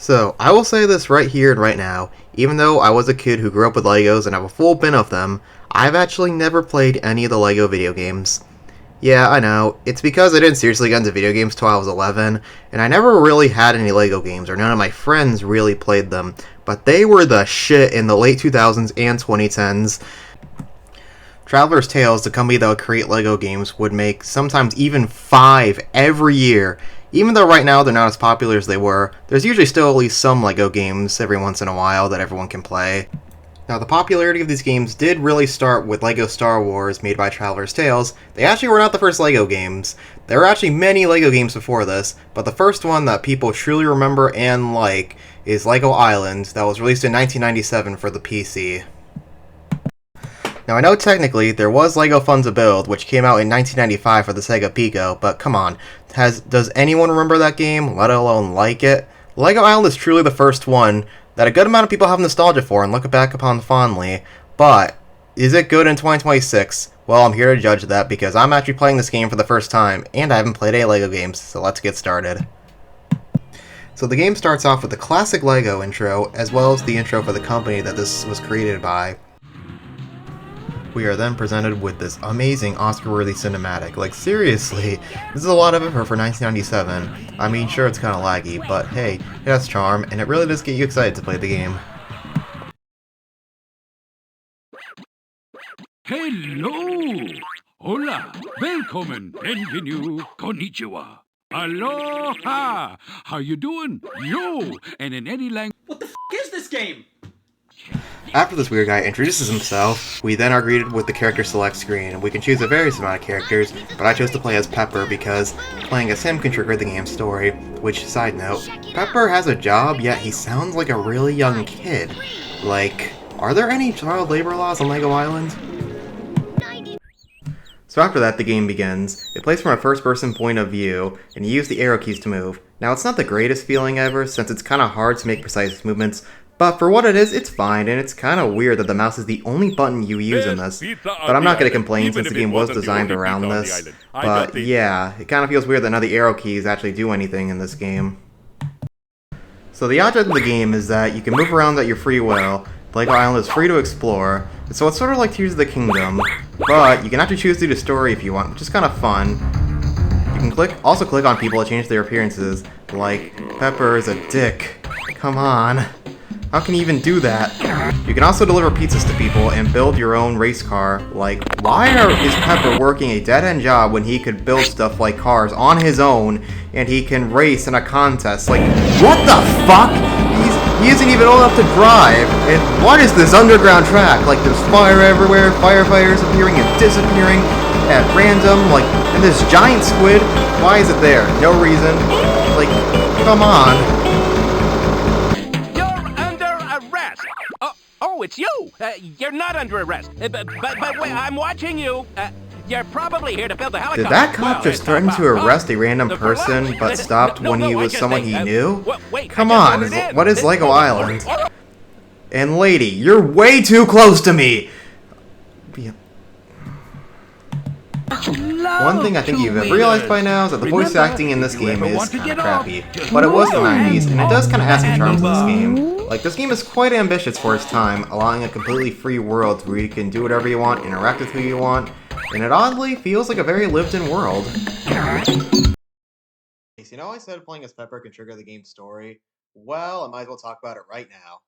So, I will say this right here and right now. Even though I was a kid who grew up with Legos and have a full bin of them, I've actually never played any of the Lego video games. Yeah, I know. It's because I didn't seriously get into video games till I was 11, and I never really had any Lego games, or none of my friends really played them. But they were the shit in the late 2000s and 2010s. Traveler's Tales, the company that would create Lego games, would make sometimes even 5 every year. Even though right now they're not as popular as they were, there's usually still at least some Lego games every once in a while that everyone can play. Now, the popularity of these games did really start with LEGO Star Wars, made by Traveler's Tales. They actually were not the first LEGO games. There were actually many LEGO games before this, but the first one that people truly remember and like is LEGO Island, that was released in 1997 for the PC. Now, I know technically there was LEGO Fun to Build, which came out in 1995 for the Sega Pico, but come on, does anyone remember that game, let alone like it? LEGO Island is truly the first one that a good amount of people have nostalgia for and look back upon fondly, but is it good in 2026? Well, I'm here to judge that because I'm actually playing this game for the first time, and I haven't played any LEGO games, so let's get started. So the game starts off with the classic LEGO intro, as well as the intro for the company that this was created by. We are then presented with this amazing Oscar-worthy cinematic. Like, seriously, this is a lot of effort for 1997. I mean, sure, it's kind of laggy, but hey, it has charm, and it really does get you excited to play the game. Hello! Hola! Welcome! Bienvenue! Konnichiwa! Aloha! How you doing? Yo! And in any language... What the f*** is this game? After this weird guy introduces himself, we then are greeted with the character select screen. We can choose a various amount of characters, but I chose to play as Pepper because playing as him can trigger the game's story. Which, side note, Pepper has a job, yet he sounds like a really young kid. Like, are there any child labor laws on LEGO Island? So after that, the game begins. It plays from a first-person point of view, and you use the arrow keys to move. Now, it's not the greatest feeling ever, since it's kind of hard to make precise movements, but for what it is, it's fine, and it's kind of weird that the mouse is the only button you use in this. But I'm not going to complain since the game was designed around this. But yeah, it kind of feels weird that none of the arrow keys actually do anything in this game. So the object of the game is that you can move around at your free will. LEGO Island is free to explore, so it's sort of like Tears of the Kingdom, but you can actually choose to do the story if you want, which is kind of fun. You can also click on people to change their appearances, like Pepper is a dick. Come on. How can you even do that? You can also deliver pizzas to people and build your own race car. Like, is Pepper working a dead-end job when he could build stuff like cars on his own and he can race in a contest? Like, what the fuck? He isn't even old enough to drive. And what is this underground track? Like, there's fire everywhere, firefighters appearing and disappearing at random. Like, and this giant squid, why is it there? No reason. Like, come on. Oh, it's you! You're not under arrest. But wait, I'm watching you. You're probably here to build the helicopter. Did that cop just threaten to arrest a random person, but stopped when he was someone he knew? Come on, what is LEGO Island? And lady, you're way too close to me! One thing I think you've realized by now is that the voice acting in this game is kind of crappy. But it was the 90s, and it does kind of add some charm to this game. Like, this game is quite ambitious for its time, allowing a completely free world where you can do whatever you want, interact with who you want, and it oddly feels like a very lived-in world. You know, I said playing as Pepper can trigger the game's story. Well, I might as well talk about it right now.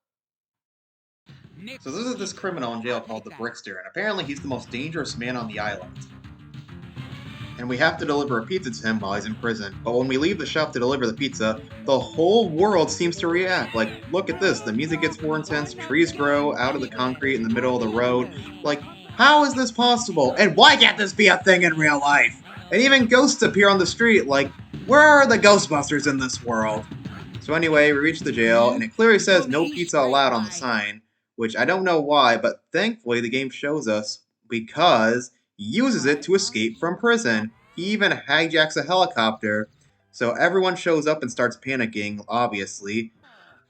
So this is this criminal in jail called the Brickster, and apparently he's the most dangerous man on the island. And we have to deliver a pizza to him while he's in prison. But when we leave the shop to deliver the pizza, the whole world seems to react. Like, look at this, the music gets more intense, trees grow out of the concrete in the middle of the road. Like, how is this possible? And why can't this be a thing in real life? And even ghosts appear on the street, like, where are the Ghostbusters in this world? So anyway, we reach the jail, and it clearly says no pizza allowed on the sign, which I don't know why, but thankfully the game shows us, because he uses it to escape from prison. He even hijacks a helicopter. So everyone shows up and starts panicking, obviously.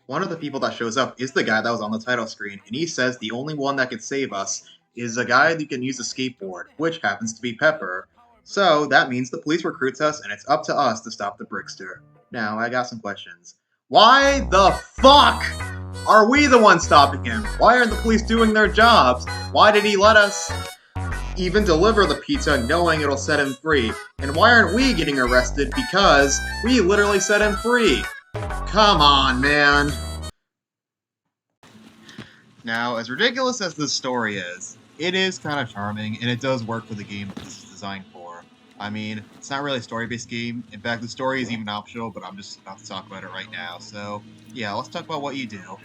One of the people that shows up is the guy that was on the title screen, and he says the only one that can save us is a guy that can use a skateboard, which happens to be Pepper. So that means the police recruits us, and it's up to us to stop the Brickster. Now, I got some questions. Why the fuck are we the ones stopping him? Why aren't the police doing their jobs? Why did he let us even deliver the pizza knowing it'll set him free? And why aren't we getting arrested because we literally set him free? Come on, man. Now, as ridiculous as this story is, it is kind of charming, and it does work for the game that this is designed for. I mean, it's not really a story-based game. In fact, the story is even optional, but I'm just about to talk about it right now. So, yeah, let's talk about what you do.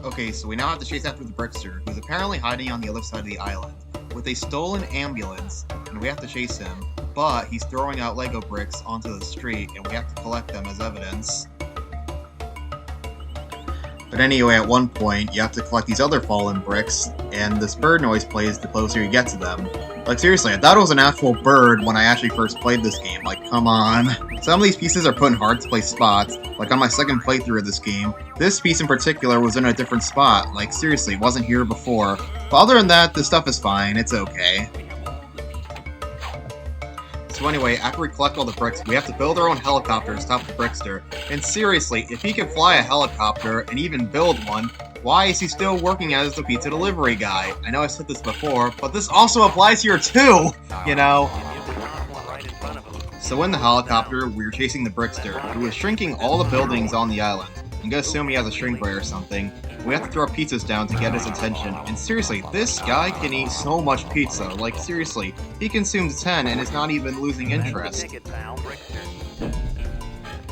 Okay, so we now have to chase after the Brickster, who's apparently hiding on the other side of the island, with a stolen ambulance, and we have to chase him, but he's throwing out Lego bricks onto the street, and we have to collect them as evidence. But anyway, at one point, you have to collect these other fallen bricks, and this bird noise plays the closer you get to them. Like, seriously, I thought it was an actual bird when I actually first played this game. Like, come on. Some of these pieces are put in hard-to-play spots. Like, on my second playthrough of this game, this piece in particular was in a different spot. Like, seriously, it wasn't here before. But other than that, this stuff is fine. It's okay. So anyway, after we collect all the bricks, we have to build our own helicopter to stop the Brickster. And seriously, if he can fly a helicopter, and even build one, why is he still working as the pizza delivery guy? I know I said this before, but this also applies here too, you know? So in the helicopter, we're chasing the Brickster, who is shrinking all the buildings on the island. I'm gonna assume he has a shrink ray or something. We have to throw pizzas down to get his attention, and seriously, this guy can eat so much pizza. Like, seriously, he consumes 10 and is not even losing interest.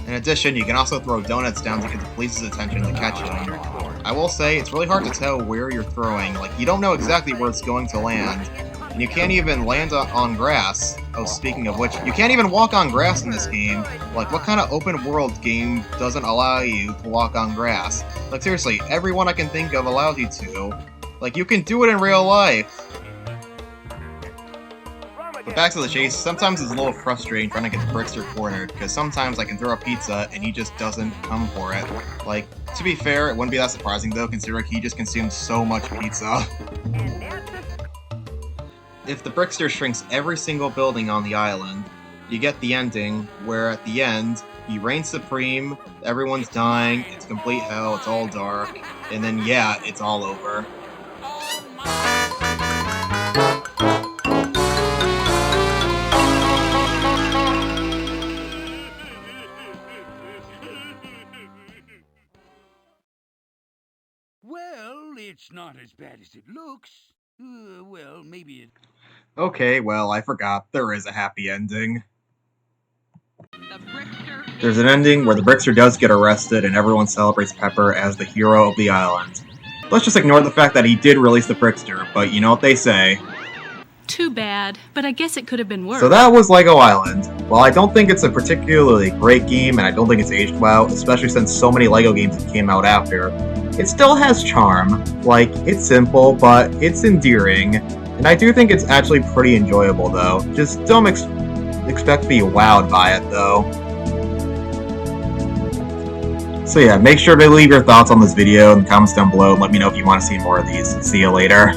In addition, you can also throw donuts down to get the police's attention to catch him. I will say, it's really hard to tell where you're throwing. Like, you don't know exactly where it's going to land. And you can't even land on grass. Oh, speaking of which, you can't even walk on grass in this game. Like, what kind of open world game doesn't allow you to walk on grass? Like, seriously, everyone I can think of allows you to. Like, you can do it in real life. But back to the chase, sometimes it's a little frustrating trying to get the Brickster cornered, because sometimes I can throw a pizza and he just doesn't come for it. Like, to be fair, it wouldn't be that surprising though, considering he just consumes so much pizza. If the Brickster shrinks every single building on the island, you get the ending, where at the end, he reigns supreme, everyone's dying, it's complete hell, it's all dark, and then yeah, it's all over. Well, it's not as bad as it looks. Well, maybe it... Okay, well, I forgot. There is a happy ending. There's an ending where the Brickster does get arrested and everyone celebrates Pepper as the hero of the island. Let's just ignore the fact that he did release the Brickster, but you know what they say. Too bad, but I guess it could have been worse. So that was Lego Island. While I don't think it's a particularly great game, and I don't think it's aged well, especially since so many Lego games came out after, it still has charm. Like, it's simple, but it's endearing. And I do think it's actually pretty enjoyable, though. Just don't expect to be wowed by it, though. So yeah, make sure to leave your thoughts on this video in the comments down below and let me know if you want to see more of these. See you later.